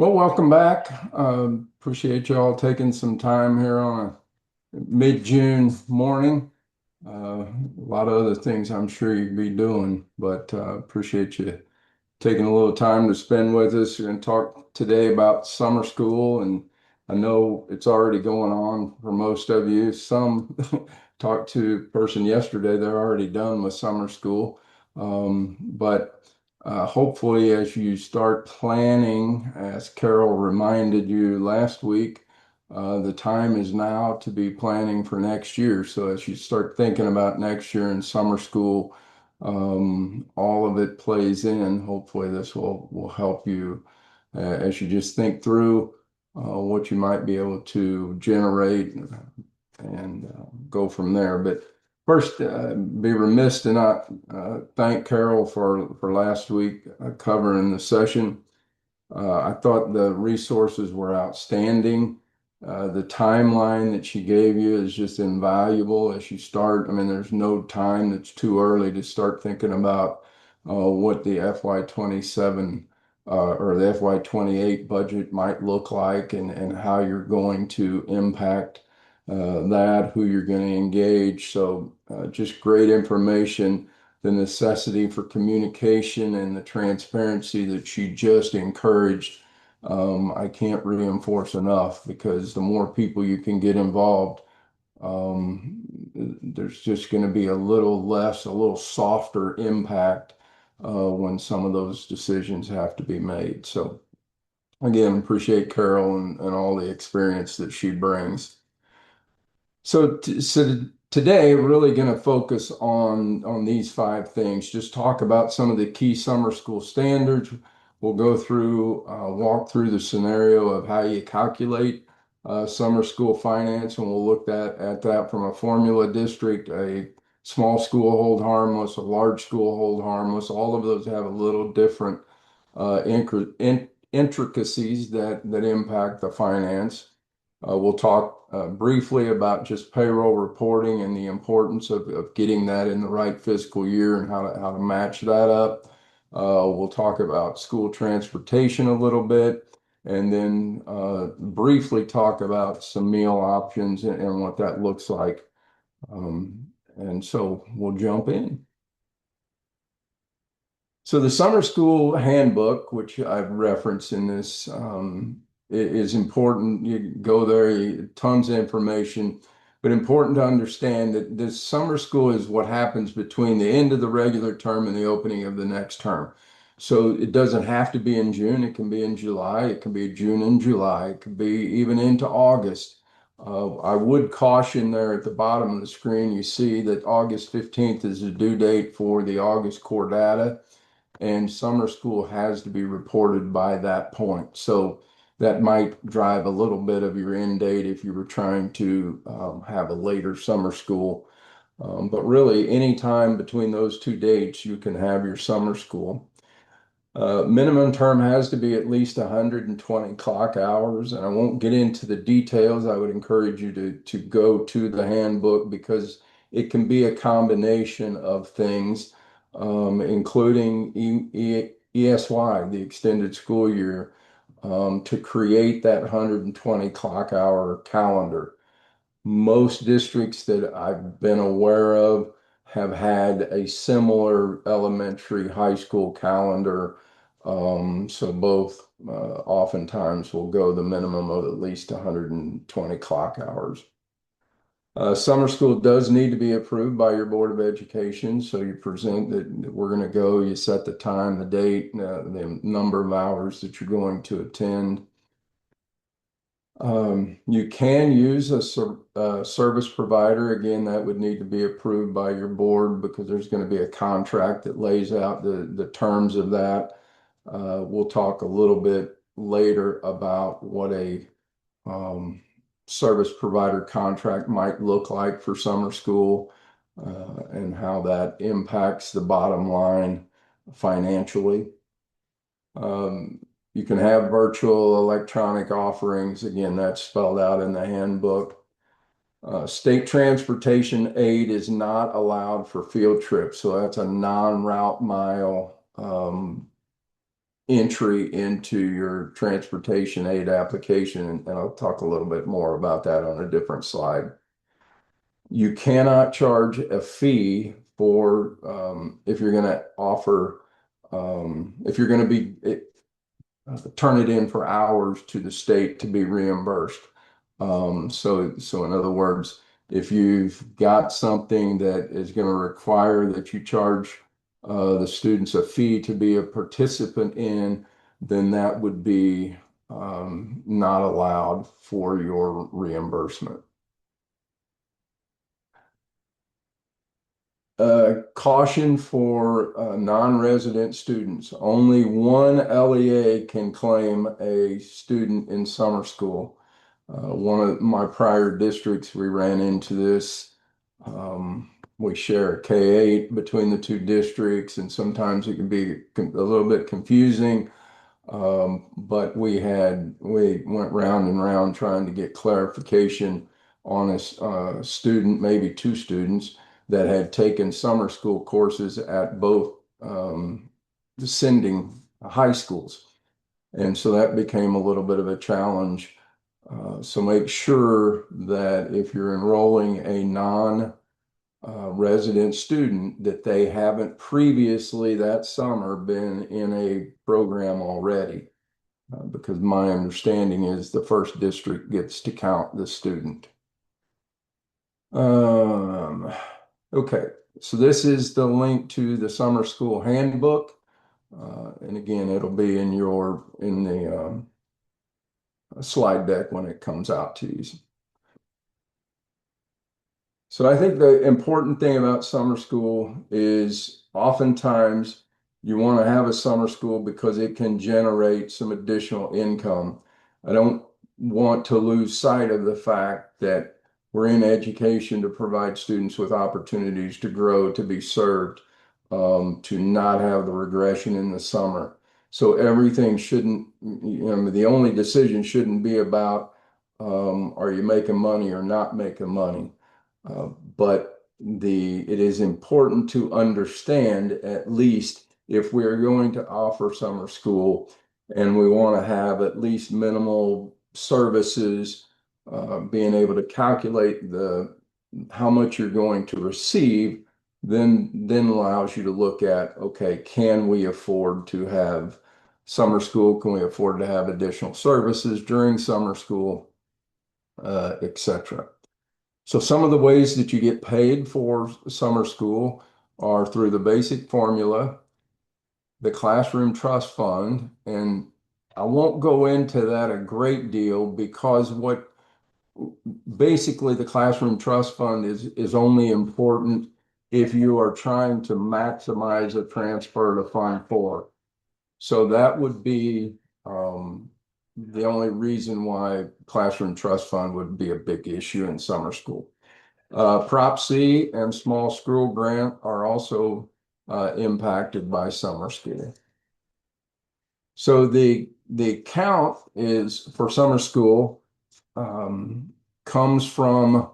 Well, welcome back. Appreciate you all taking some time here on a mid-June morning. A lot of other things I'm sure you'd be doing, but appreciate you taking a little time to spend with us. We're going to talk today about summer school, and I know it's already going on for most of you. Some talked to a person yesterday, they're already done with summer school. But hopefully, as you start planning, as Carol reminded you last week, the time is now to be planning for next year. So as you start thinking about next year in summer school, all of it plays in. Hopefully, this will help you as you just think through what you might be able to generate and go from there. But first, be remiss to not thank Carol for last week covering the session. I thought the resources were outstanding. The timeline that she gave you is just invaluable as you start. I mean, there's no time that's too early to start thinking about what the FY27 or the FY28 budget might look like and how you're going to impact that, who you're going to engage. So just great information, the necessity for communication and the transparency that she just encouraged. I can't reinforce enough because the more people you can get involved, there's just going to be a little less, a little softer impact when some of those decisions have to be made. So again, appreciate Carol and all the experience that she brings. So today, we're really going to focus on these five things. Just talk about some of the key summer school standards. We'll go through, walk through the scenario of how you calculate summer school finance, and we'll look at that from a formula district, a small school hold harmless, a large school hold harmless. All of those have a little different intricacies that impact the finance. We'll talk briefly about just payroll reporting and the importance of getting that in the right fiscal year and how to match that up. We'll talk about school transportation a little bit, and then briefly talk about some meal options and what that looks like. And so we'll jump in. So the summer school handbook, which I've referenced in this, is important. You go there, tons of information, but important to understand that this summer school is what happens between the end of the regular term and the opening of the next term. So it doesn't have to be in June. It can be in July. It can be June and July. It could be even into August. I would caution there at the bottom of the screen, you see that August 15th is the due date for the August core data, and summer school has to be reported by that point. So that might drive a little bit of your end date if you were trying to have a later summer school. But really, any time between those two dates, you can have your summer school. Minimum term has to be at least 120 clock hours, and I won't get into the details. I would encourage you to go to the handbook because it can be a combination of things, including ESY, the extended school year, to create that 120 clock hour calendar. Most districts that I've been aware of have had a similar elementary high school calendar. So both oftentimes will go the minimum of at least 120 clock hours. Summer school does need to be approved by your Board of Education. So you present that we're going to go, you set the time, the date, the number of hours that you're going to attend. You can use a service provider. Again, that would need to be approved by your board because there's going to be a contract that lays out the terms of that. We'll talk a little bit later about what a service provider contract might look like for summer school and how that impacts the bottom line financially. You can have virtual electronic offerings. Again, that's spelled out in the handbook. State transportation aid is not allowed for field trips. So that's a non-route mile entry into your transportation aid application, and I'll talk a little bit more about that on a different slide. You cannot charge a fee for if you're going to offer if you're going to be turn it in for hours to the state to be reimbursed. So in other words, if you've got something that is going to require that you charge the students a fee to be a participant in, then that would be not allowed for your reimbursement. Caution for non-resident students. Only one LEA can claim a student in summer school. One of my prior districts, we ran into this. We share a K-8 between the two districts, and sometimes it can be a little bit confusing. But we went round and round trying to get clarification on a student, maybe two students, that had taken summer school courses at both sending high schools. And so that became a little bit of a challenge. So make sure that if you're enrolling a non-resident student, that they haven't previously that summer been in a program already. Because my understanding is the first district gets to count the student. Okay, so this is the link to the summer school handbook. And again, it'll be in the slide deck when it comes out to you. So I think the important thing about summer school is oftentimes you want to have a summer school because it can generate some additional income. I don't want to lose sight of the fact that we're in education to provide students with opportunities to grow, to be served, to not have the regression in the summer. So everything shouldn't, the only decision shouldn't be about are you making money or not making money. But it is important to understand, at least if we're going to offer summer school and we want to have at least minimal services, being able to calculate how much you're going to receive, then allows you to look at, okay, can we afford to have summer school? Can we afford to have additional services during summer school, etc. So some of the ways that you get paid for summer school are through the basic formula, the classroom trust fund, and I won't go into that a great deal because what basically the classroom trust fund is only important if you are trying to maximize a transfer to Fund 4. So that would be the only reason why classroom trust fund would be a big issue in summer school. Prop C and small school grant are also impacted by summer school. So the count is for summer school comes from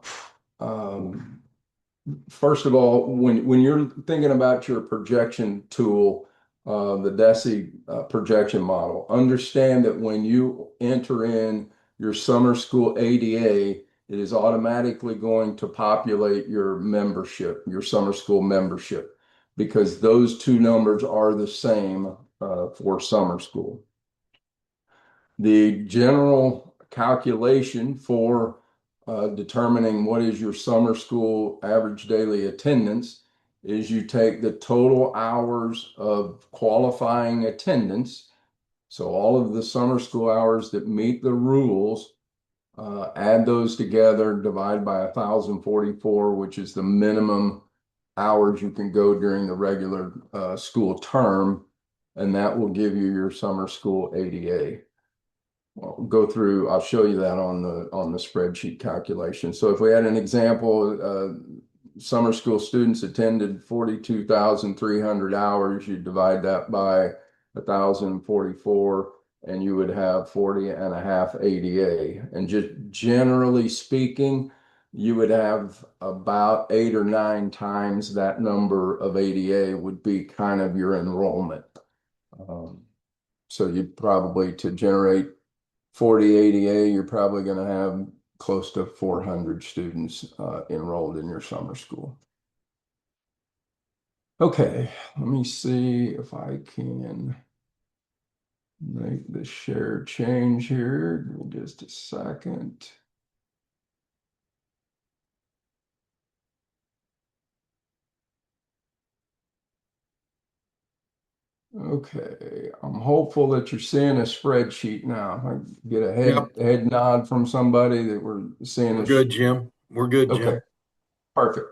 first of all, when you're thinking about your projection tool, the DESE projection model, understand that when you enter in your summer school ADA, it is automatically going to populate your membership, your summer school membership, because those two numbers are the same for summer school. The general calculation for determining what is your summer school average daily attendance is you take the total hours of qualifying attendance, so all of the summer school hours that meet the rules, add those together, divide by 1,044, which is the minimum hours you can go during the regular school term, and that will give you your summer school ADA. I'll show you that on the spreadsheet calculation. So if we had an example, summer school students attended 42,300 hours, you divide that by 1,044, and you would have 40 and a half ADA. And just generally speaking, you would have about 8 or 9 times that number of ADA would be kind of your enrollment. So you probably, to generate 40 ADA, you're probably going to have close to 400 students enrolled in your summer school. Okay, let me see if I can make the share change here. Give me just a second. Okay, I'm hopeful that you're seeing a spreadsheet now. I get a Yep, head nod from somebody that we're seeing we're this. good, Jim. We're good, Okay, Jim. perfect.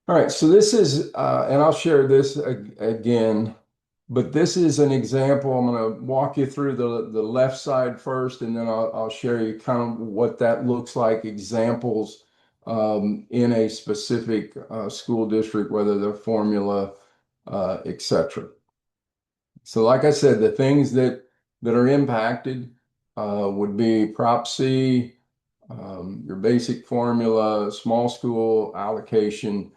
All right, so this is, and I'll share this again, but this is an example. I'm going to walk you through the left side first, and then I'll share you kind of what that looks like, examples in a specific school district, whether they're formula, etc. So, like I said, the things that are impacted would be Prop C, your basic formula, small school allocation.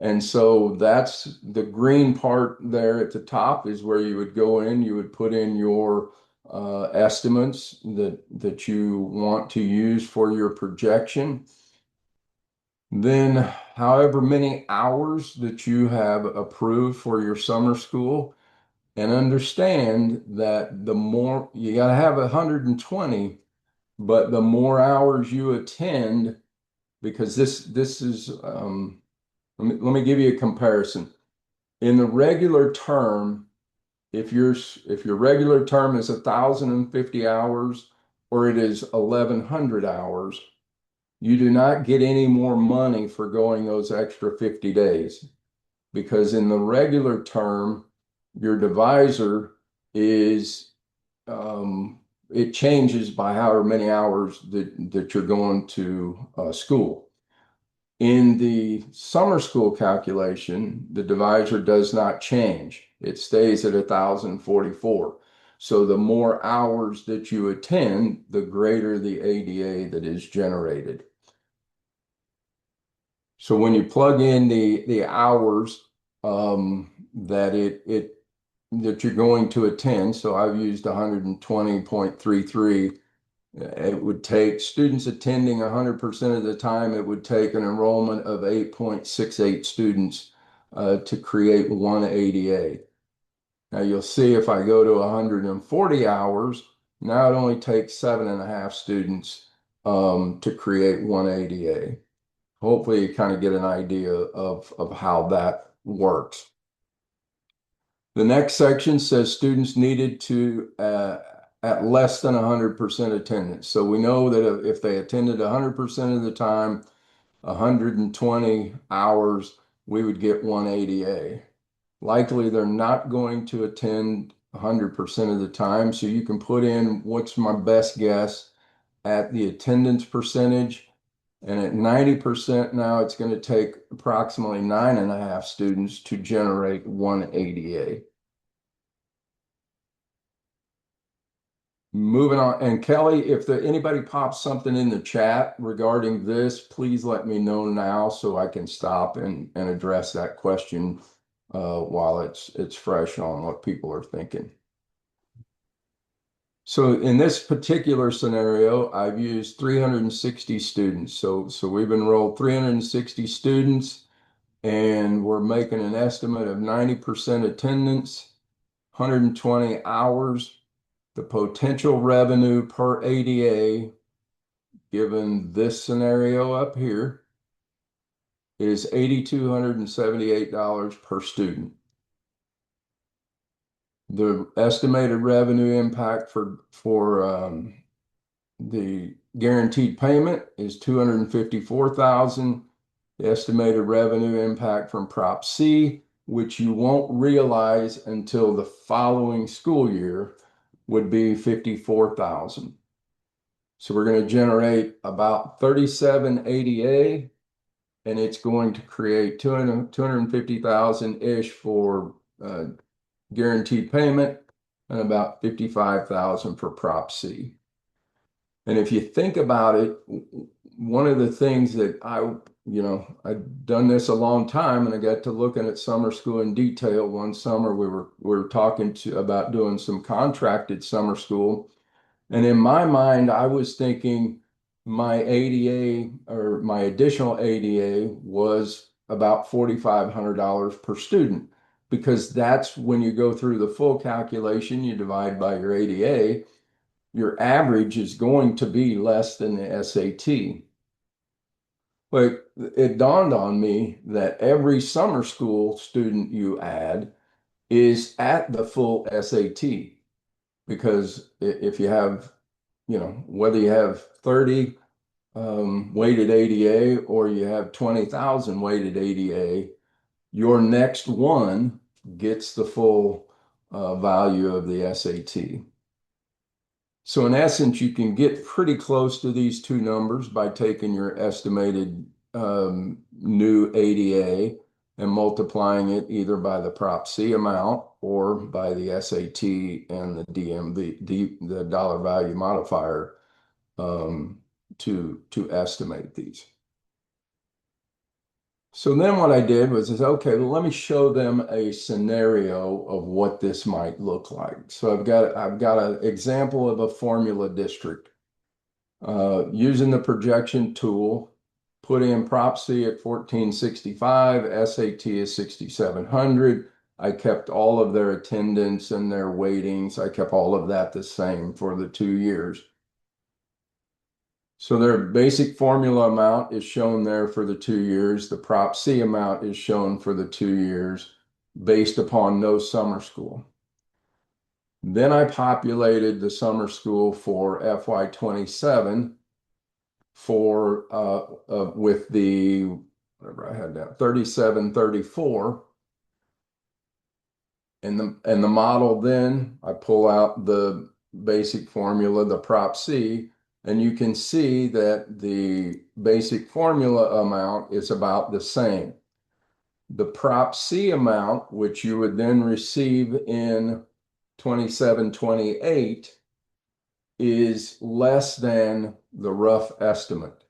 And so that's the green part there at the top is where you would go in, you would put in your estimates that you want to use for your projection. Then, however many hours that you have approved for your summer school, and understand that the more you got to have 120, but the more hours you attend, because this is let me give you a comparison. In the regular term, if your regular term is 1,050 hours or it is 1,100 hours, you do not get any more money for going those extra 50 days because in the regular term, your divisor is it changes by however many hours that you're going to school. In the summer school calculation, the divisor does not change. It stays at 1,044. So the more hours that you attend, the greater the ADA that is generated. So when you plug in the hours that that you're going to attend, so I've used 120.33. It would take students attending 100% of the time, it would take an enrollment of 8.68 students to create one ADA. Now you'll see if I go to 140 hours, now it only takes 7.5 students to create one ADA. Hopefully you kind of get an idea of how that works. The next section says students needed to at less than 100% attendance. So we know that if they attended 100% of the time, 120 hours, we would get one ADA. Likely they're not going to attend 100% of the time, so you can put in what's my best guess at the attendance percentage. And at 90% now, it's going to take approximately 9.5 students to generate one ADA. Moving on, and Kelly, if anybody pops something in the chat regarding this, please let me know now so I can stop and address that question while it's fresh on what people are thinking. So in this particular scenario, I've used 360 students. So we've enrolled 360 students, and we're making an estimate of 90% attendance, 120 hours. The potential revenue per ADA, given this scenario up here, is $8,278 per student. The estimated revenue impact for the guaranteed payment is $254,000. The estimated revenue impact from Prop C, which you won't realize until the following school year, would be $54,000. So we're going to generate about 37 ADA, and it's going to create 250,000-ish for guaranteed payment and about 55,000 for Prop C. And if you think about it, one of the things that I'd done this a long time, and I got to looking at summer school in detail. One summer we were talking about doing some contracted summer school, and in my mind, I was thinking my ADA or my additional ADA was about $4,500 per student, because that's when you go through the full calculation, you divide by your ADA, your average is going to be less than the SAT. But it dawned on me that every summer school student you add is at the full SAT, because if you have, whether you have 30 weighted ADA or you have 20,000 weighted ADA, your next one gets the full value of the SAT. So in essence, you can get pretty close to these two numbers by taking your estimated new ADA and multiplying it either by the Prop C amount or by the SAT and the DMV, the dollar value modifier, to estimate these. So then what I did was, okay, well, let me show them a scenario of what this might look like. So I've got an example of a formula district. Using the projection tool, put in Prop C at 1465, SAT is 6,700. I kept all of their attendance and their weightings. I kept all of that the same for the 2 years. So their basic formula amount is shown there for the 2 years. The Prop C amount is shown for the 2 years based upon no summer school. Then I populated the summer school for FY27 with the, whatever I had down, 3734. And the model, then I pull out the basic formula, the Prop C, and you can see that the basic formula amount is about the same. The Prop C amount, which you would then receive in 2728, is less than the rough estimate.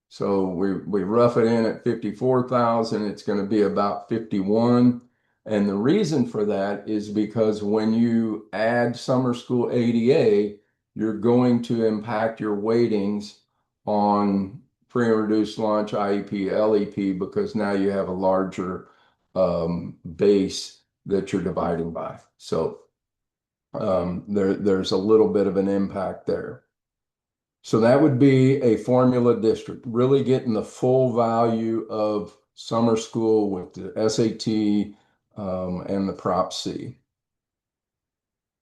So we rough it in at 54,000, it's going to be about 51. And the reason for that is because when you add summer school ADA, you're going to impact your weightings on free and reduced lunch, IEP, LEP, because now you have a larger base that you're dividing by. So there's a little bit of an impact there. So that would be a formula district, really getting the full value of summer school with the SAT and the Prop C.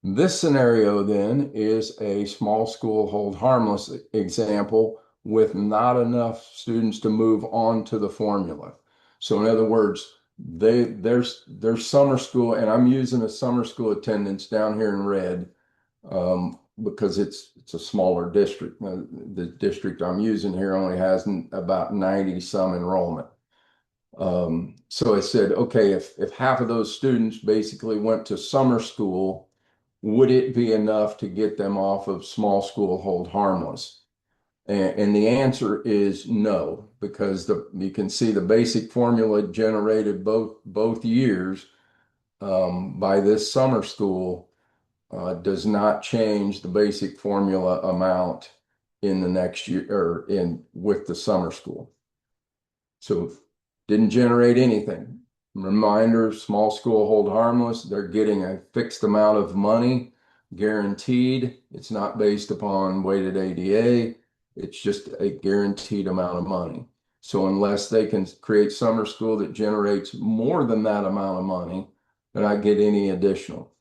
This scenario then is a small school hold harmless example with not enough students to move on to the formula. So in other words, there's summer school, and I'm using a summer school attendance down here in red because it's a smaller district. The district I'm using here only has about 90 some enrollment. So I said, okay, if half of those students basically went to summer school, would it be enough to get them off of small school hold harmless? And the answer is no, because you can see the basic formula generated both years by this summer school does not change the basic formula amount in the next year or with the summer school. So didn't generate anything. Reminder, small school hold harmless. They're getting a fixed amount of money guaranteed. It's not based upon weighted ADA. It's just a guaranteed amount of money. So unless they can create summer school that generates more than that amount of money, they're not getting any additional.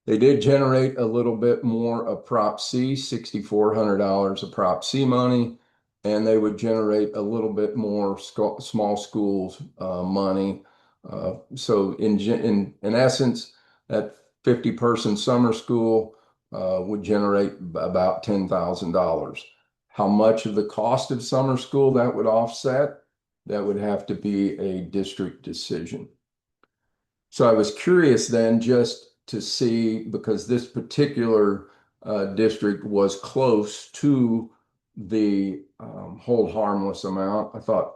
They did generate a little bit more of Prop C, $6,400 of Prop C money, and they would generate a little bit more small schools money. So in essence, that 50-person summer school would generate about $10,000. How much of the cost of summer school that would offset? That would have to be a district decision. So I was curious then just to see, because this particular district was close to the hold harmless amount, I thought,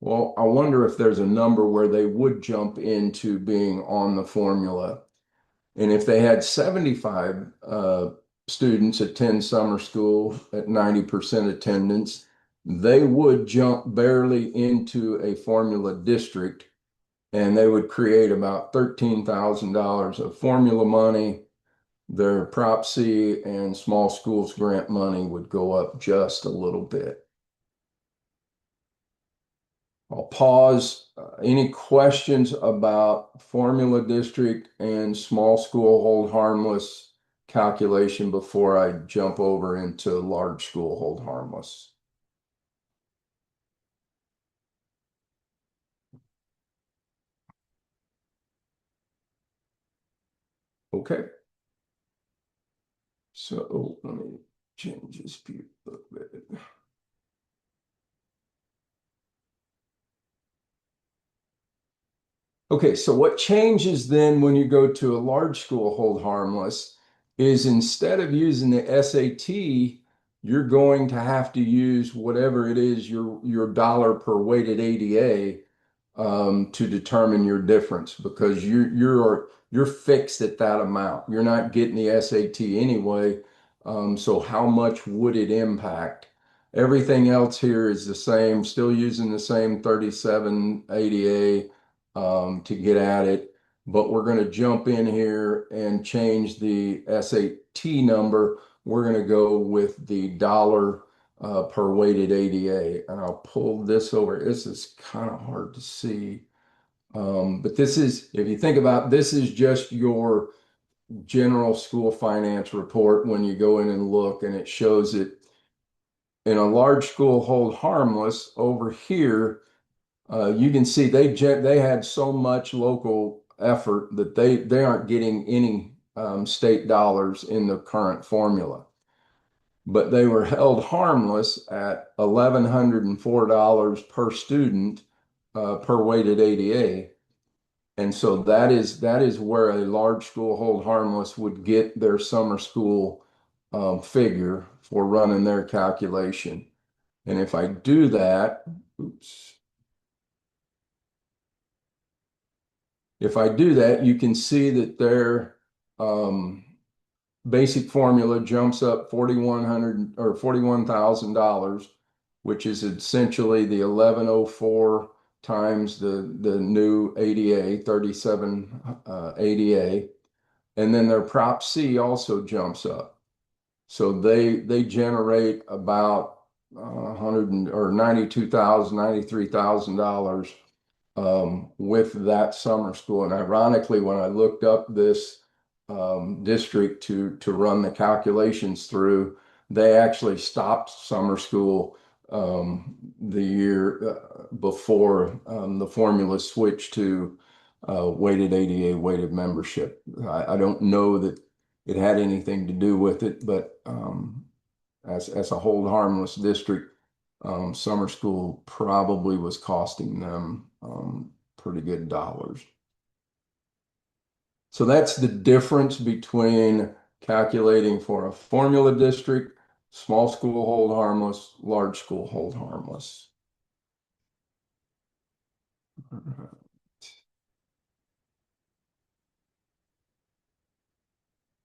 well, I wonder if there's a number where they would jump into being on the formula. And if they had 75 students attend summer school at 90% attendance, they would jump barely into a formula district, and they would create about $13,000 of formula money. Their Prop C and small schools grant money would go up just a little bit. I'll pause. Any questions about formula district and small school hold harmless calculation before I jump over into large school hold harmless? Okay. So let me change this view a little bit. Okay, so what changes then when you go to a large school hold harmless is instead of using the SAT, you're going to have to use whatever it is, your dollar per weighted ADA to determine your difference, because you're fixed at that amount. You're not getting the SAT anyway. So how much would it impact? Everything else here is the same, still using the same 37 ADA to get at it, but we're going to jump in here and change the SAT number. We're going to go with the dollar per weighted ADA, and I'll pull this over. This is kind of hard to see, but this is, if you think about, this is just your general school finance report when you go in and look, and it shows it in a large school hold harmless over here. You can see they had so much local effort that they aren't getting any state dollars in the current formula, but they were held harmless at $1,104 per student per weighted ADA. And so that is where a large school hold harmless would get their summer school figure for running their calculation. And if I do that, oops. If I do that, you can see that their basic formula jumps up $4,100 or $41,000, which is essentially the 1104 times the new ADA, 37 ADA, and then their Prop C also jumps up. So they generate about 100 or $92,000, $93,000 with that summer school. And ironically, when I looked up this district to run the calculations through, they actually stopped summer school the year before the formula switched to weighted ADA weighted membership. I don't know that it had anything to do with it, but as a hold harmless district, summer school probably was costing them pretty good dollars. So that's the difference between calculating for a formula district, small school hold harmless, large school hold harmless.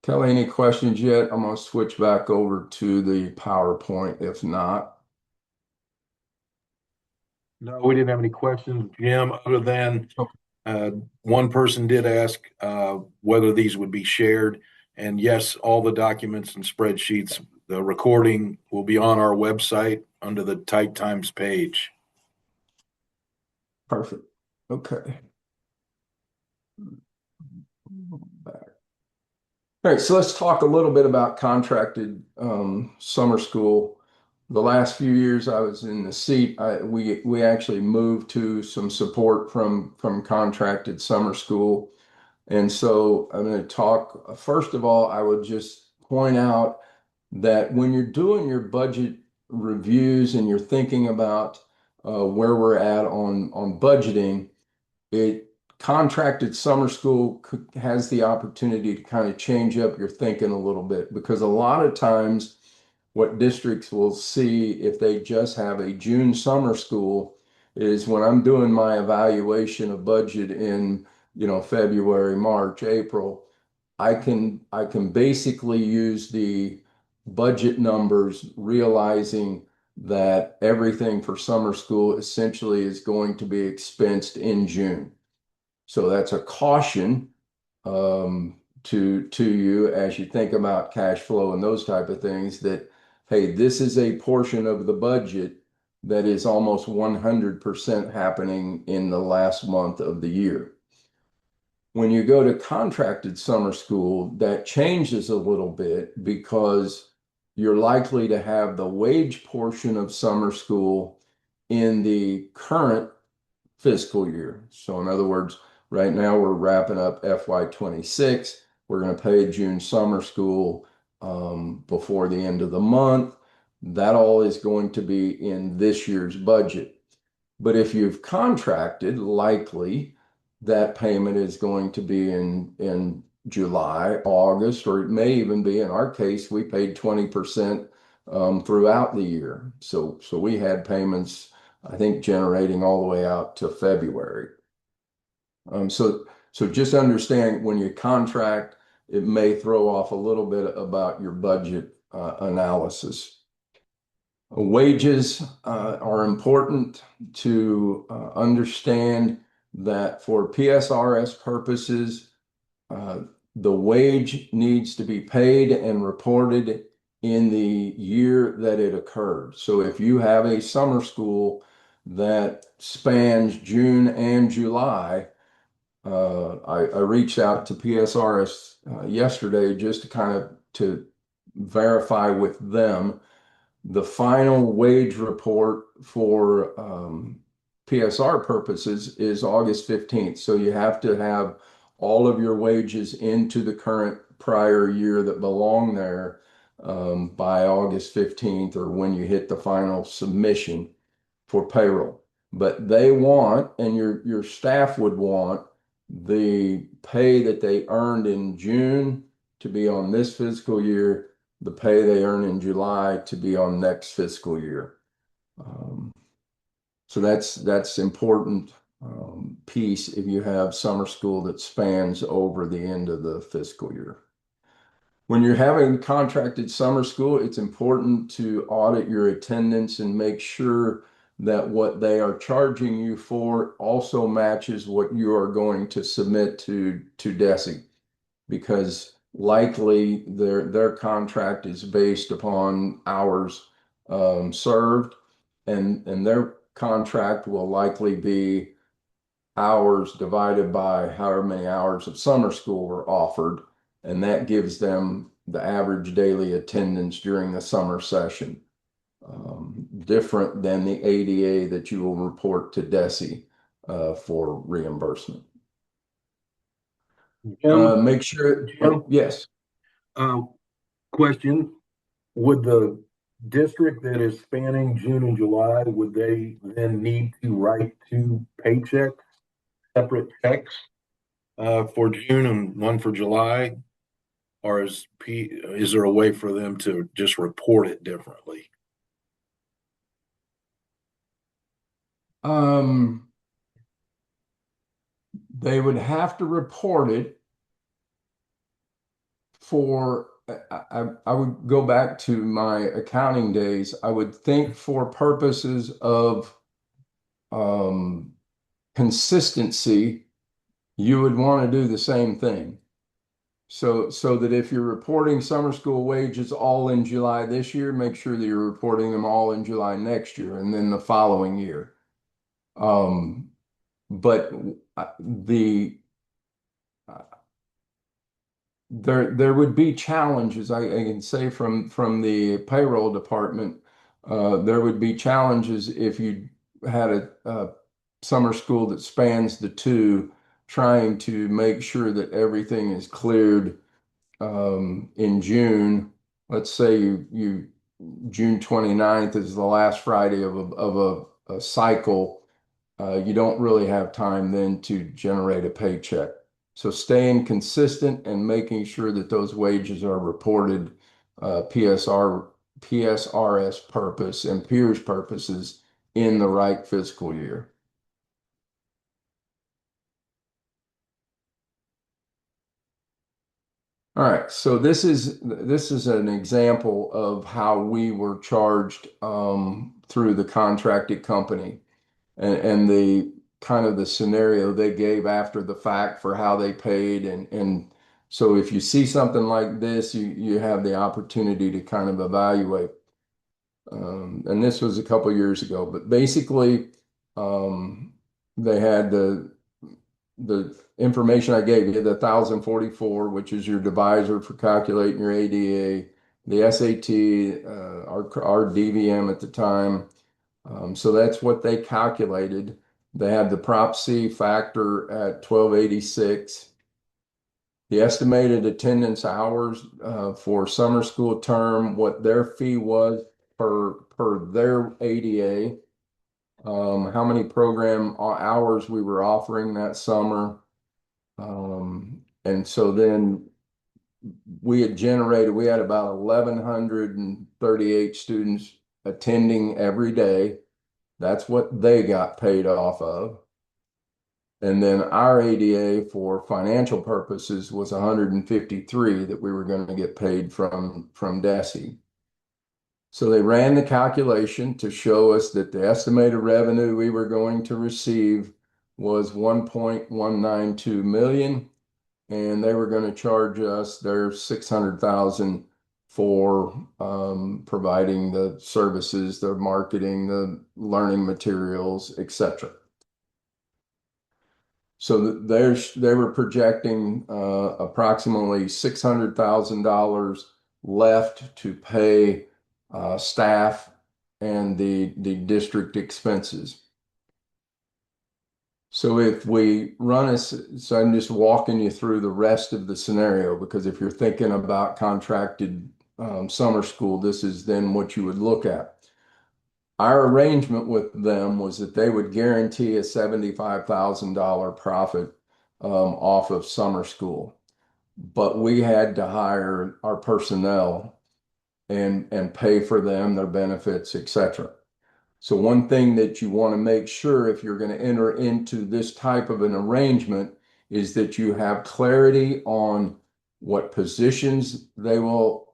Kelly, any questions yet? I'm going to switch back over to the PowerPoint if not. No, we didn't have any questions, Jim, other than one person did ask whether these would be shared. And yes, all the documents and spreadsheets, the recording will be on our website under the Tight Times page. Perfect. Okay. Back. All right, so let's talk a little bit about contracted summer school. The last few years I was in the seat, we actually moved to some support from contracted summer school. And so I'm going to talk, first of all, I would just point out that when you're doing your budget reviews and you're thinking about where we're at on budgeting, contracted summer school has the opportunity to kind of change up your thinking a little bit, because a lot of times what districts will see if they just have a June summer school is when I'm doing my evaluation of budget in, February, March, April, I can basically use the budget numbers, realizing that everything for summer school essentially is going to be expensed in June. So that's a caution to you as you think about cash flow and those type of things, that, hey, this is a portion of the budget that is almost 100% happening in the last month of the year. When you go to contracted summer school, that changes a little bit because you're likely to have the wage portion of summer school in the current fiscal year. So in other words, right now we're wrapping up FY26. We're going to pay June summer school before the end of the month. That all is going to be in this year's budget. But if you've contracted, likely that payment is going to be in July, August, or it may even be, in our case, we paid 20% throughout the year. So we had payments, I think, generating all the way out to February. So just understand, when you contract, it may throw off a little bit about your budget analysis. Wages are important to understand that for PSRS purposes, the wage needs to be paid and reported in the year that it occurred. So if you have a summer school that spans June and July, I reached out to PSRS yesterday just to kind of to verify with them. The final wage report for PSR purposes is August 15th. So you have to have all of your wages into the current prior year that belong there by August 15th, or when you hit the final submission for payroll. But they want, and your staff would want, the pay that they earned in June to be on this fiscal year, the pay they earn in July to be on next fiscal year. So that's important piece if you have summer school that spans over the end of the fiscal year. When you're having contracted summer school, it's important to audit your attendance and make sure that what they are charging you for also matches what you are going to submit to DESE, because likely their contract is based upon hours served, and their contract will likely be hours divided by however many hours of summer school were offered, and that gives them the average daily attendance during the summer session. Different than the ADA that you will report to DESE for reimbursement. Make sure. Jim? Yes. Question: would the district that is spanning June and July, would they then need to write two paychecks, separate checks, for June and one for July? Or is there a way for them to just report it differently? They would have to report it for, I would go back to my accounting days. I would think for purposes of consistency, you would want to do the same thing. So that if you're reporting summer school wages all in July this year, make sure that you're reporting them all in July next year and then the following year. But there would be challenges. I can say from the payroll department, there would be challenges if you had a summer school that spans the two, trying to make sure that everything is cleared in June. Let's say you June 29th is the last Friday of a cycle. You don't really have time then to generate a paycheck. So staying consistent and making sure that those wages are reported PSR PSRS purpose and PEERS purposes in the right fiscal year. All right, so this is an example of how we were charged through the contracted company, and the kind of the scenario they gave after the fact for how they paid, and so if you see something like this, you have the opportunity to kind of evaluate. And this was a couple years ago, but basically, they had the information I gave you, the 1044, which is your divisor for calculating your ADA, the SAT, our DVM at the time. So that's what they calculated. They had the Prop C factor at 1286. The estimated attendance hours for summer school term, what their fee was per their ADA, how many program hours we were offering that summer. And so then we had about 1,138 students attending every day. That's what they got paid off of. And then our ADA for financial purposes was 153 that we were going to get paid from DESE. So they ran the calculation to show us that the estimated revenue we were going to receive was 1.192 million, and they were going to charge us their 600,000 for providing the services, the marketing, the learning materials, etc. So they were projecting approximately $600,000 left to pay staff and the district expenses. So if we run so I'm just walking you through the rest of the scenario, because if you're thinking about contracted summer school, this is then what you would look at. Our arrangement with them was that they would guarantee a $75,000 profit off of summer school, but we had to hire our personnel and pay for them, their benefits, etc. So one thing that you want to make sure if you're going to enter into this type of an arrangement is that you have clarity on what positions they will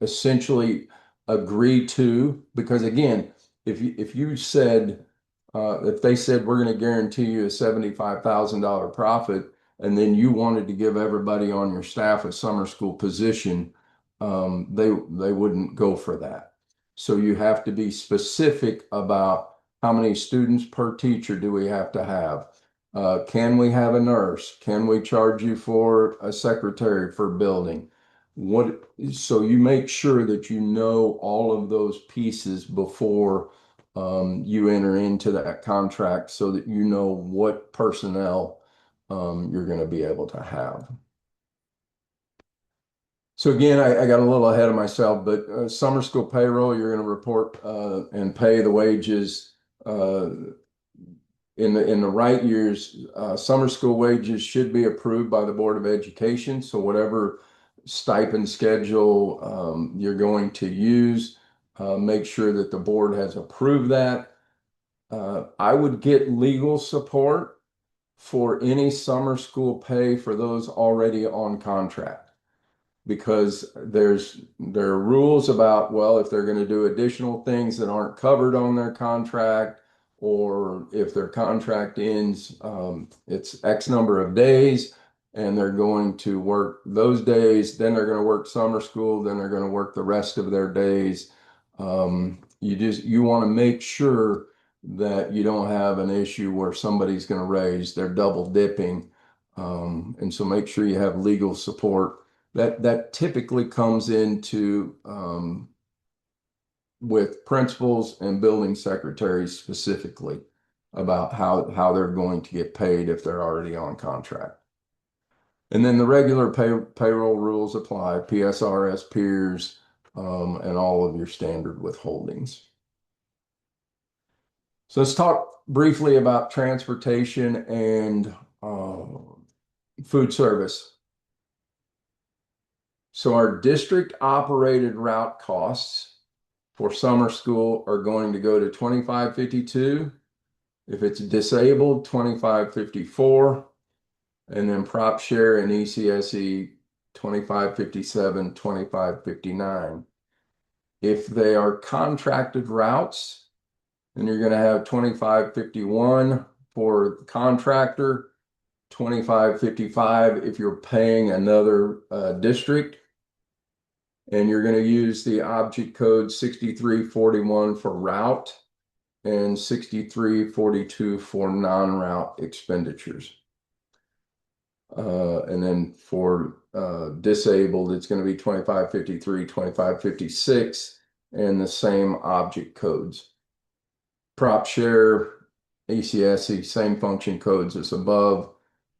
essentially agree to. Because again, if you said if they said we're going to guarantee you a $75,000 profit, and then you wanted to give everybody on your staff a summer school position, they wouldn't go for that. So you have to be specific about how many students per teacher do we have to have? Can we have a nurse? Can we charge you for a secretary for building? So you make sure that you know all of those pieces before you enter into that contract so that you know what personnel you're going to be able to have. So again, I got a little ahead of myself, but summer school payroll, you're going to report and pay the wages in the right years. Summer school wages should be approved by the Board of Education. So whatever stipend schedule you're going to use, make sure that the board has approved that. I would get legal support for any summer school pay for those already on contract, because there are rules about, well, if they're going to do additional things that aren't covered on their contract, or if their contract ends, it's X number of days, and they're going to work those days, then they're going to work summer school, then they're going to work the rest of their days. You want to make sure that you don't have an issue where somebody's going to raise, they're double dipping. And so make sure you have legal support. That typically comes into with principals and building secretaries specifically about how they're going to get paid if they're already on contract. And then the regular payroll rules apply, PSRS, PEERS, and all of your standard withholdings. So let's talk briefly about transportation and food service. So our district operated route costs for summer school are going to go to 2552. If it's disabled, 2554, and then prop share and ECSE 2557, 2559. If they are contracted routes, then you're going to have 2551 for the contractor, 2555 if you're paying another district, and you're going to use the object code 6341 for route and 6342 for non-route expenditures. And then for disabled, it's going to be 2553, 2556, and the same object codes. Prop share, ECSE, same function codes as above,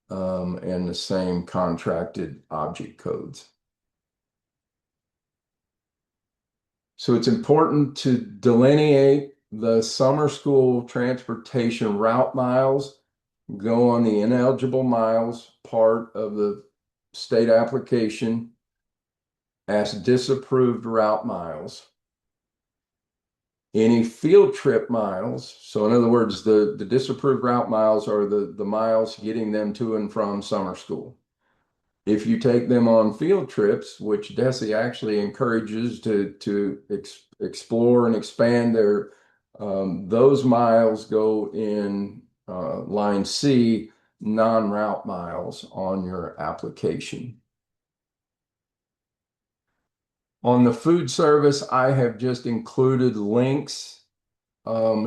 and the same contracted object codes. So it's important to delineate the summer school transportation route miles, go on the ineligible miles part of the state application as disapproved route miles. Any field trip miles, so in other words, the disapproved route miles are the miles getting them to and from summer school. If you take them on field trips, which DESE actually encourages to explore and expand their, those miles go in line C, non-route miles on your application. On the food service, I have just included links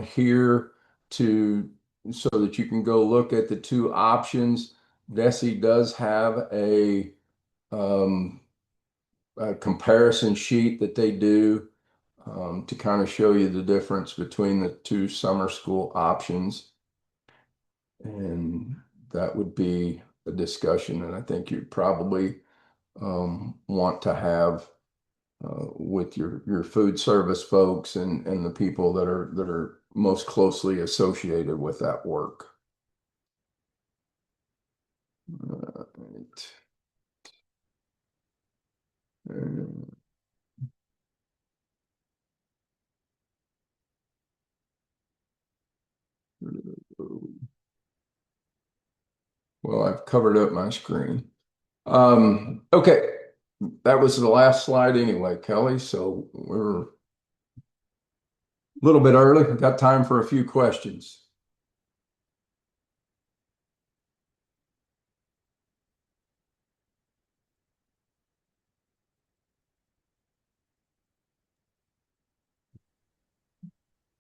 here so that you can go look at the two options. DESE does have a comparison sheet that they do to kind of show you the difference between the two summer school options. And that would be a discussion that I think you'd probably want to have with your food service folks and the people that are most closely associated with that work. Right. Well, I've covered up my screen. Okay, that was the last slide anyway, Kelly. So we're a little bit early. We've got time for a few questions.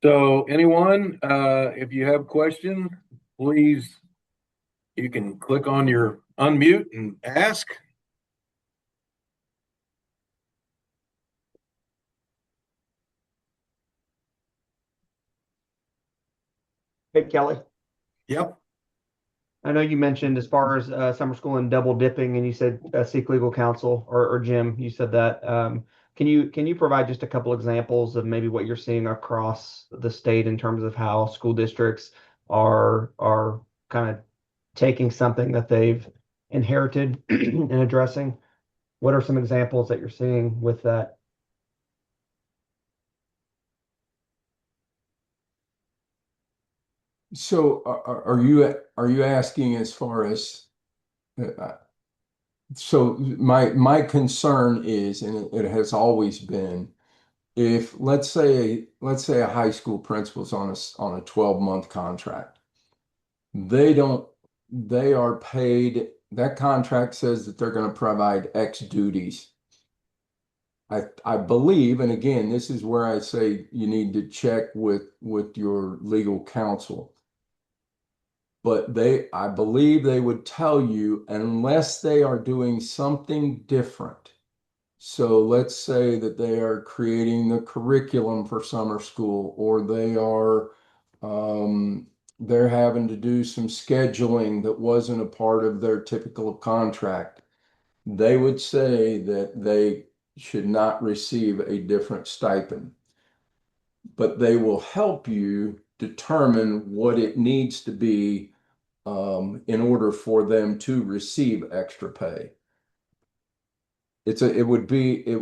So anyone, if you have questions, please, you can click on your unmute and ask. Hey, Kelly. Yep. I know you mentioned as far as summer school and double dipping, and you said seek legal counsel, or Jim, you said that. Can you provide just a couple examples of maybe what you're seeing across the state in terms of how school districts are kind of taking something that they've inherited and addressing? What are some examples that you're seeing with that? So are you asking as far as so my concern is, and it has always been, if let's say a high school principal's on a 12-month contract, they don't they are paid, that contract says that they're going to provide X duties. I believe, and again, this is where I say you need to check with your legal counsel. But I believe they would tell you unless they are doing something different. So let's say that they are creating the curriculum for summer school, or they're having to do some scheduling that wasn't a part of their typical contract. They would say that they should not receive a different stipend, but they will help you determine what it needs to be in order for them to receive extra pay. it would be a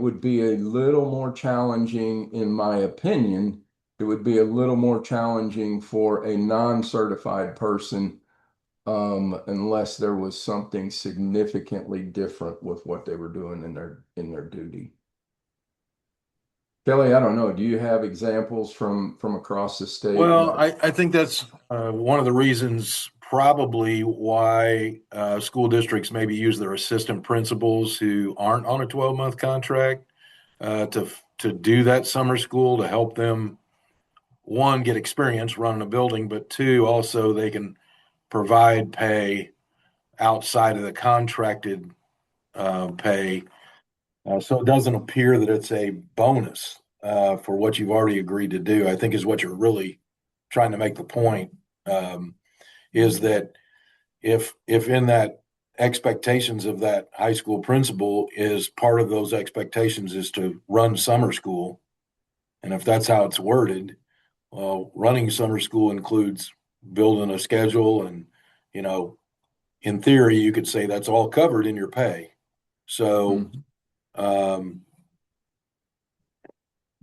little more challenging, in my opinion. It would be a little more challenging for a non-certified person, unless there was something significantly different with what they were doing in their duty. Kelly, I don't know. Do you have examples from across the state? Well, I think that's one of the reasons probably why school districts maybe use their assistant principals who aren't on a 12-month contract to do that summer school to help them, one, get experience running a building, but two, also they can provide pay outside of the contracted pay. So it doesn't appear that it's a bonus for what you've already agreed to do, I think is what you're really trying to make the point, is that if in that expectations of that high school principal is part of those expectations is to run summer school, and if that's how it's worded, well, running summer school includes building a schedule, and in theory, you could say that's all covered in your pay. So,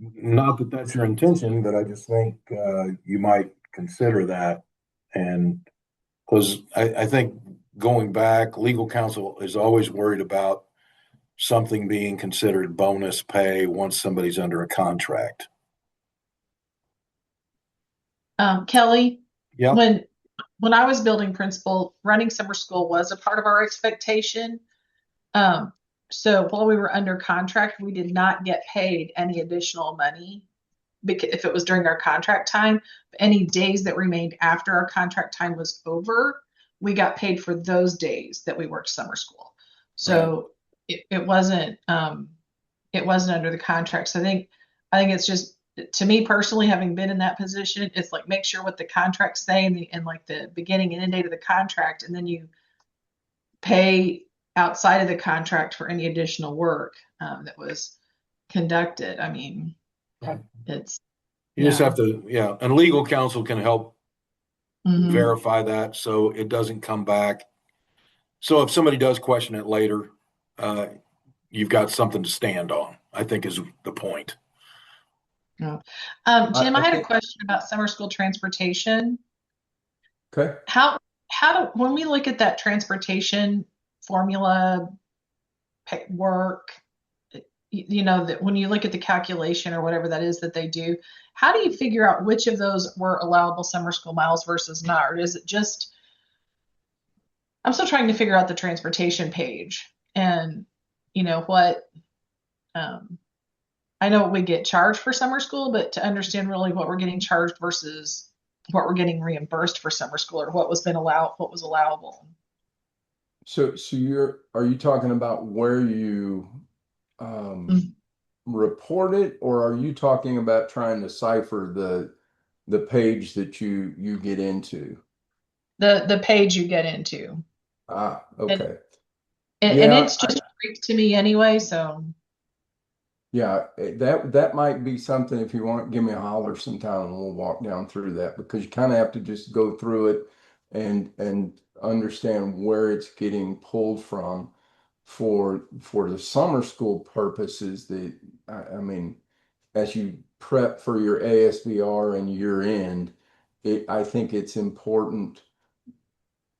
not that that's your intention, but I just think you might consider that. And because I think going back, legal counsel is always worried about something being considered bonus pay once somebody's under a contract. Kelly, Yeah. when I was building principal, running summer school was a part of our expectation. So while we were under contract, we did not get paid any additional money because if it was during our contract time. Any days that remained after our contract time was over, we got paid for those days that we worked summer school. So it wasn't under the contract. So I think it's just, to me personally, having been in that position, it's like make sure what the contracts say and like the beginning and end date of the contract, and then you pay outside of the contract for any additional work that was conducted. I mean, it's You just have to, and legal counsel can help verify that so it doesn't come back. So if somebody does question it later, you've got something to stand on, I think is the point. Jim, I had a question about summer school transportation. Okay. When we look at that transportation formula work, that when you look at the calculation or whatever that is that they do, how do you figure out which of those were allowable summer school miles versus not? Or is it just, I'm still trying to figure out the transportation page and what, I know we get charged for summer school, but to understand really what we're getting charged versus what we're getting reimbursed for summer school, or what was allowable. So are you talking about where you report it, or are you talking about trying to cipher the page that you get into? The page you get into. Okay. And it's just Greek to me anyway, so. Yeah, that might be something. If you want, give me a holler sometime and we'll walk down through that, because you kind of have to just go through it and understand where it's getting pulled from for the summer school purposes. I mean, as you prep for your ASVR and year end, I think it's important,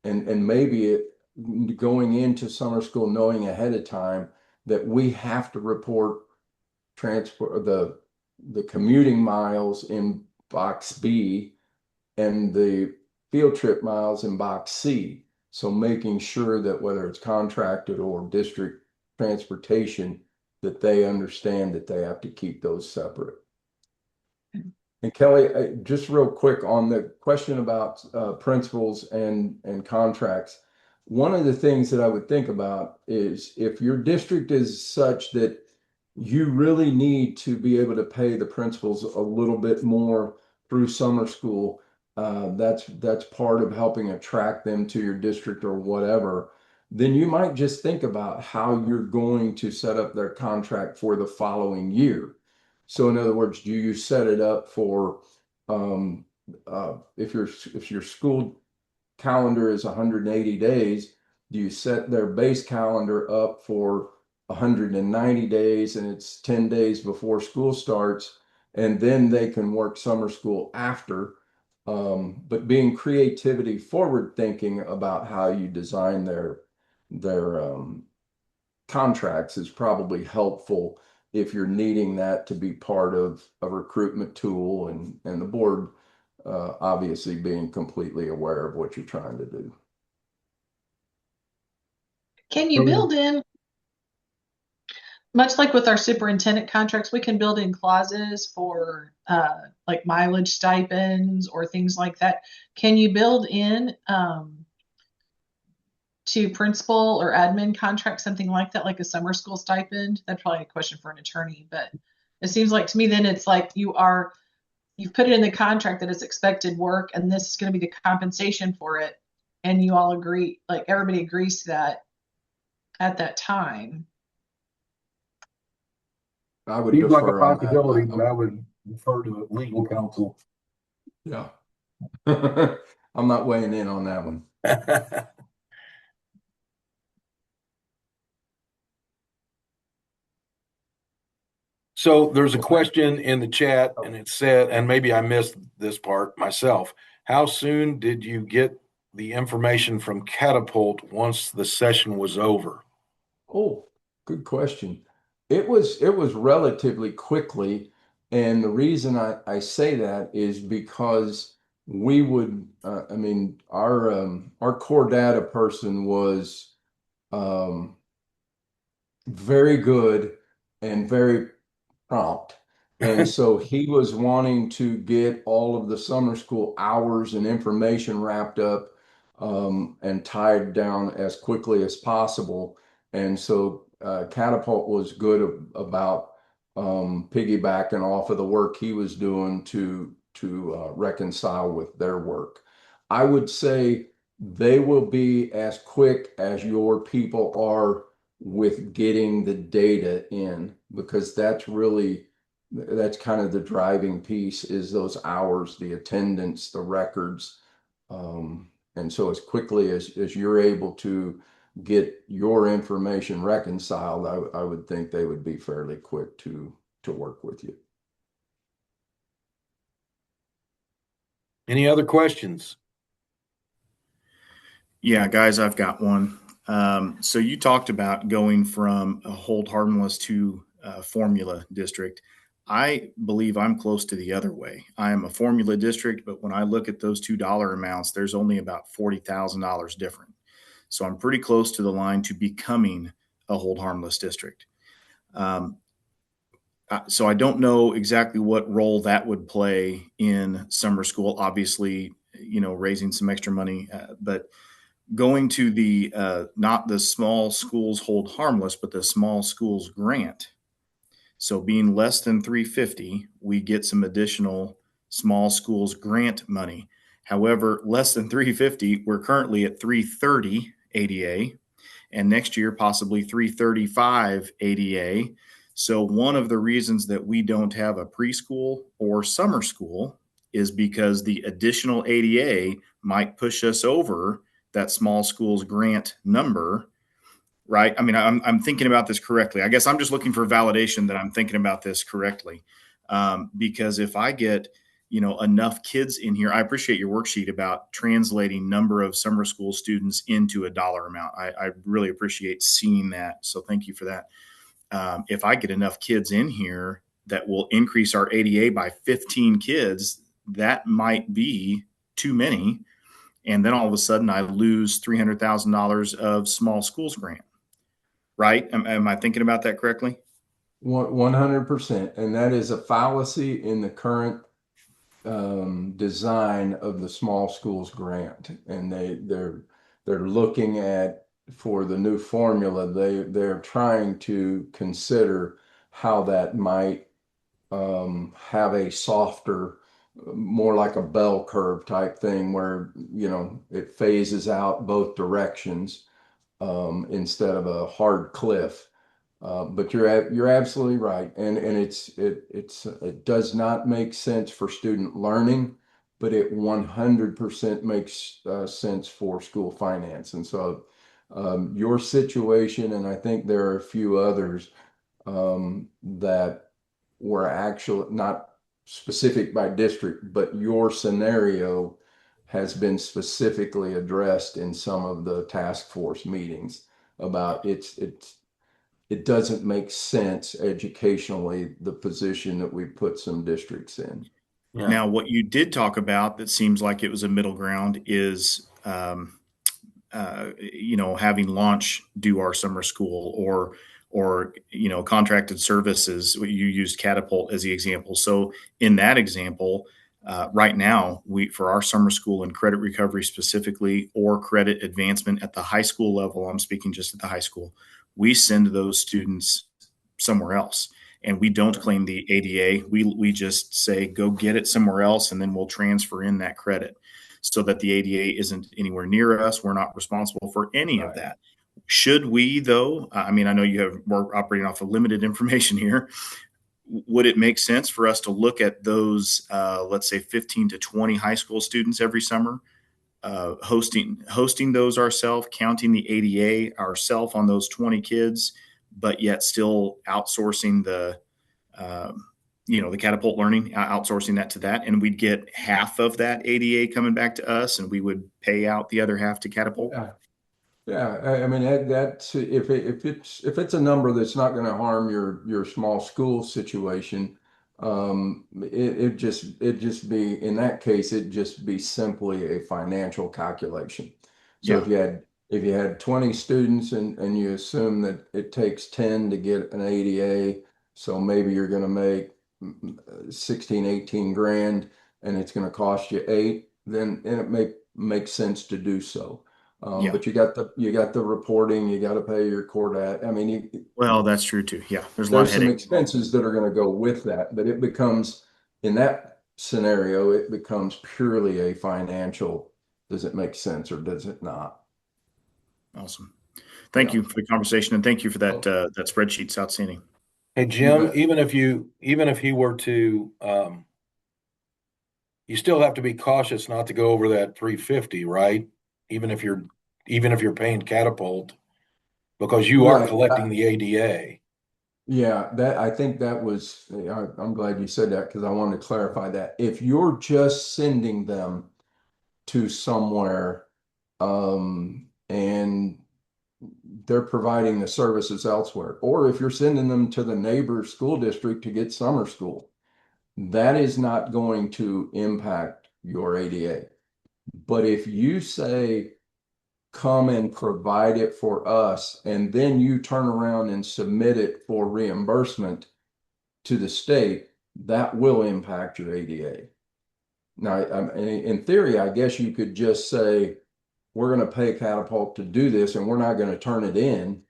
and maybe going into summer school knowing ahead of time that we have to report transport the commuting miles in box B and the field trip miles in box C. So making sure that whether it's contracted or district transportation, that they understand that they have to keep those separate. And Kelly, just real quick on the question about principals and contracts. One of the things that I would think about is if your district is such that you really need to be able to pay the principals a little bit more through summer school. That's part of helping attract them to your district or whatever. Then you might just think about how you're going to set up their contract for the following year. So in other words, do you set it up for if your school calendar is 180 days, do you set their base calendar up for 190 days and it's 10 days before school starts, and then they can work summer school after. But being creativity forward thinking about how you design their contracts is probably helpful if you're needing that to be part of a recruitment tool, and the board obviously being completely aware of what you're trying to do. Can you build in, much like with our superintendent contracts, we can build in clauses for like mileage stipends or things like that. Can you build in to principal or admin contract something like that, like a summer school stipend? That's probably a question for an attorney, but it seems like to me then it's like you've put it in the contract that it's expected work and this is going to be the compensation for it, and you all agree, like everybody agrees to that at that time. I would Seems like a defer on possibility, that. but I would refer to legal counsel. Yeah. I'm not weighing in on that one. So there's a question in the chat and it said, and maybe I missed this part myself. How soon did you get the information from Catapult once the session was over? Oh, good question. It was relatively quickly, and the reason I say that is because we would I mean our core data person was very good and very prompt. And so he was wanting to get all of the summer school hours and information wrapped up and tied down as quickly as possible. And so Catapult was good about piggybacking off of the work he was doing to reconcile with their work. I would say they will be as quick as your people are with getting the data in, because that's kind of the driving piece, is those hours, the attendance, the records. And so as quickly as you're able to get your information reconciled, I would think they would be fairly quick to work with you. Any other questions? Yeah, guys, I've got one. So you talked about going from a hold harmless to a formula district. I believe I'm close to the other way. I am a formula district, but when I look at those $2 amounts, there's only about $40,000 different. So I'm pretty close to the line to becoming a hold harmless district. So I don't know exactly what role that would play in summer school. Obviously, raising some extra money, but going to the not the small schools hold harmless, but the small schools grant. So being less than 350, we get some additional small schools grant money. However, less than 350, we're currently at 330 ADA, and next year possibly 335 ADA. So one of the reasons that we don't have a preschool or summer school is because the additional ADA might push us over that small schools grant number, right? I mean, I'm thinking about this correctly. I guess I'm just looking for validation that I'm thinking about this correctly. Because if I get, enough kids in here, I appreciate your worksheet about translating number of summer school students into a dollar amount. I really appreciate seeing that. So thank you for that. If I get enough kids in here that will increase our ADA by 15 kids, that might be too many. And then all of a sudden I lose $300,000 of small schools grant, right? Am I thinking about that correctly? 100%. And that is a fallacy in the current design of the small schools grant. And they're looking at, for the new formula, they're trying to consider how that might have a softer, more like a bell curve type thing, where it phases out both directions instead of a hard cliff. But you're absolutely right, and it does not make sense for student learning, but it 100% makes sense for school finance. And so Your situation, and I think there are a few others that were actually not specific by district, but your scenario has been specifically addressed in some of the task force meetings about it doesn't make sense educationally, the position that we put some districts in. Yeah. Now, what you did talk about that seems like it was a middle ground is, having launch do our summer school or contracted services. You used Catapult as the example. So in that example, right now, for our summer school and credit recovery specifically, or credit advancement at the high school level, I'm speaking just at the high school, we send those students somewhere else. And we don't claim the ADA. We just say, go get it somewhere else, and then we'll transfer in that credit so that the ADA isn't anywhere near us. We're not responsible for any of that. Should we, though? I mean, I know we're operating off of limited information here. Would it make sense for us to look at those, let's say 15 to 20 high school students every summer, hosting those ourselves, counting the ADA ourselves on those 20 kids, but yet still outsourcing the Catapult learning, outsourcing that to that, and we'd get half of that ADA coming back to us, and we would pay out the other half to Catapult? Yeah. I mean, that's if it's a number that's not going to harm your small school situation, it just be, in that case, it just be simply a financial calculation. So if you had 20 students and you assume that it takes 10 to get an ADA, so maybe you're going to make 16, 18 grand, and it's going to cost you 8, then it may make sense to do so. But you got the reporting, you got to pay your court I mean, well, that's true too. Yeah, there's some expenses that are going to go with that, but it becomes, in that scenario, it becomes purely a financial. Does it make sense or does it not? Awesome. Thank you for the conversation, and thank you for that that spreadsheet. It's outstanding. Hey, Jim, even if he were to, you still have to be cautious not to go over that 350, right? Even if you're paying Catapult, because you are collecting the ADA. Yeah, I think that was, I'm glad you said that, because I wanted to clarify that. If you're just sending them to somewhere, and they're providing the services elsewhere, or if you're sending them to the neighbor school district to get summer school, that is not going to impact your ADA. But if you say, come and provide it for us, and then you turn around and submit it for reimbursement to the state, that will impact your ADA. Now, in theory, I guess you could just say, we're going to pay Catapult to do this, and we're not going to turn it in.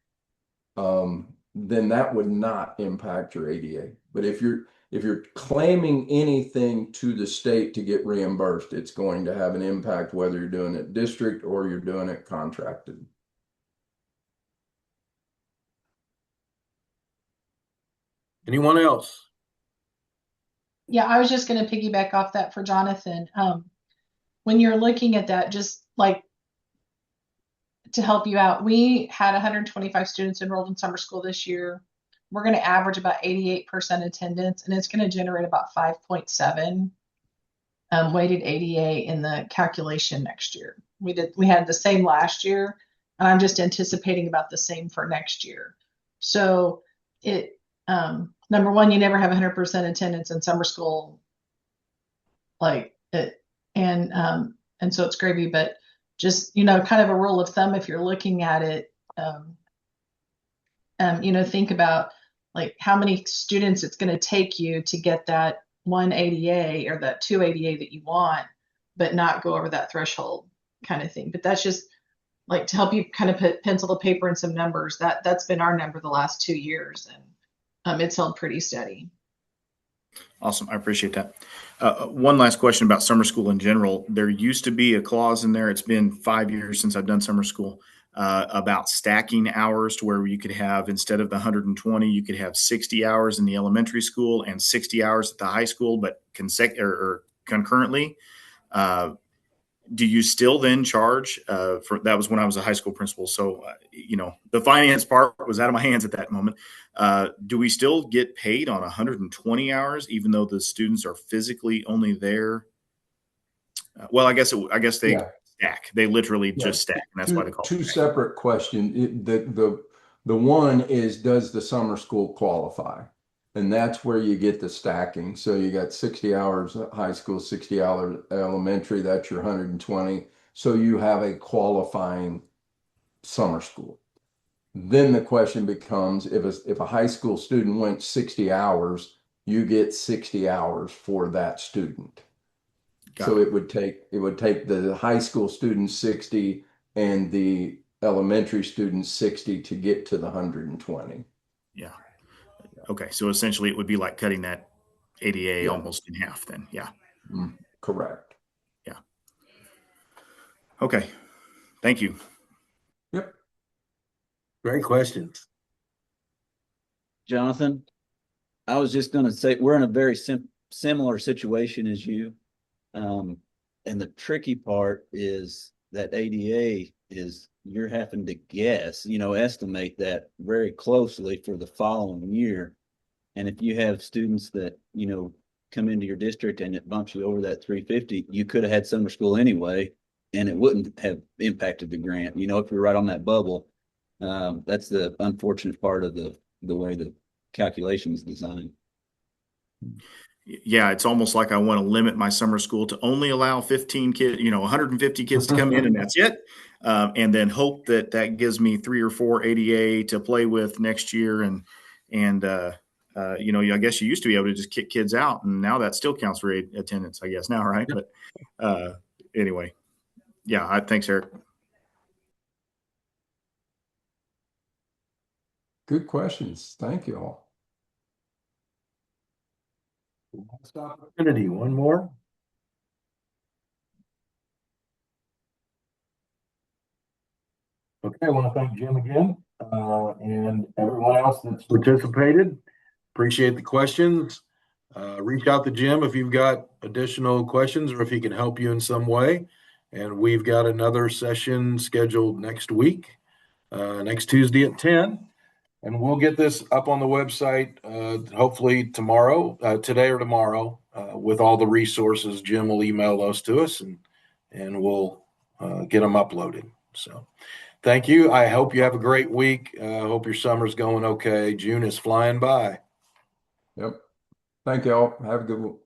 Then that would not impact your ADA. But if you're claiming anything to the state to get reimbursed, it's going to have an impact whether you're doing it district or you're doing it contracted. Anyone else? Yeah, I was just going to piggyback off that for Jonathan. When you're looking at that, just like to help you out, we had 125 students enrolled in summer school this year. We're going to average about 88% attendance, and it's going to generate about 5.7 weighted ADA in the calculation next year. We had the same last year, and I'm just anticipating about the same for next year. So number one, you never have 100% attendance in summer school, like it, and so it's gravy. But just kind of a rule of thumb, if you're looking at it, think about like how many students it's going to take you to get that one ADA or that 2 ADA that you want, but not go over that threshold kind of thing. But that's just like to help you kind of put pencil to paper and some numbers. That's been our number the last 2 years, and it's held pretty steady. Awesome. I appreciate that. One last question about summer school in general. There used to be a clause in there. It's been 5 years since I've done summer school, about stacking hours to where you could have, instead of the 120, you could have 60 hours in the elementary school and 60 hours at the high school, but concurrently. do you still then charge for that? Was when I was a high school principal. So, the finance part was out of my hands at that moment. Do we still get paid on 120 hours, even though the students are physically only there? Well, I guess they Yeah. stack. They literally Yeah. just stack, and that's why they call Two it. separate questions. The one is, does the summer school qualify? And that's where you get the stacking. So you got 60 hours at high school, 60 hours elementary, that's your 120. So you have a qualifying summer school. Then the question becomes, if a high school student went 60 hours, you get 60 hours for that student. So it would take the high school student 60 and the elementary student 60 to get to the 120. Yeah. Okay. So essentially, it would be like cutting that ADA Yeah. almost in half. Then, yeah. Correct. Yeah. Okay. Thank you. Yep. Great questions. Jonathan, I was just going to say we're in a very similar situation as you. And the tricky part is that ADA is you're having to guess, estimate that very closely for the following year. And if you have students that, come into your district and it bumps you over that 350, you could have had summer school anyway, and it wouldn't have impacted the grant. If you're right on that bubble, that's the unfortunate part of the way the calculation is designed. Yeah, it's almost like I want to limit my summer school to only allow 15 kids, 150 kids to come in, and that's it. And then hope that gives me 3 or 4 ADA to play with next year. And I guess you used to be able to just kick kids out, and now that still counts for attendance, I guess now, right? But anyway, yeah, thanks, Eric. Good questions. Thank you all. Last opportunity. One more. Okay, I want to thank Jim again and everyone else that's participated. Appreciate the questions. Reach out to Jim if you've got additional questions or if he can help you in some way. And we've got another session scheduled next week, next Tuesday at 10. And we'll get this up on the website hopefully today or tomorrow, with all the resources. Jim will email those to us and we'll get them uploaded. So thank you. I hope you have a great week. I hope your summer's going okay. June is flying by. Yep. Thank you all. Have a good one.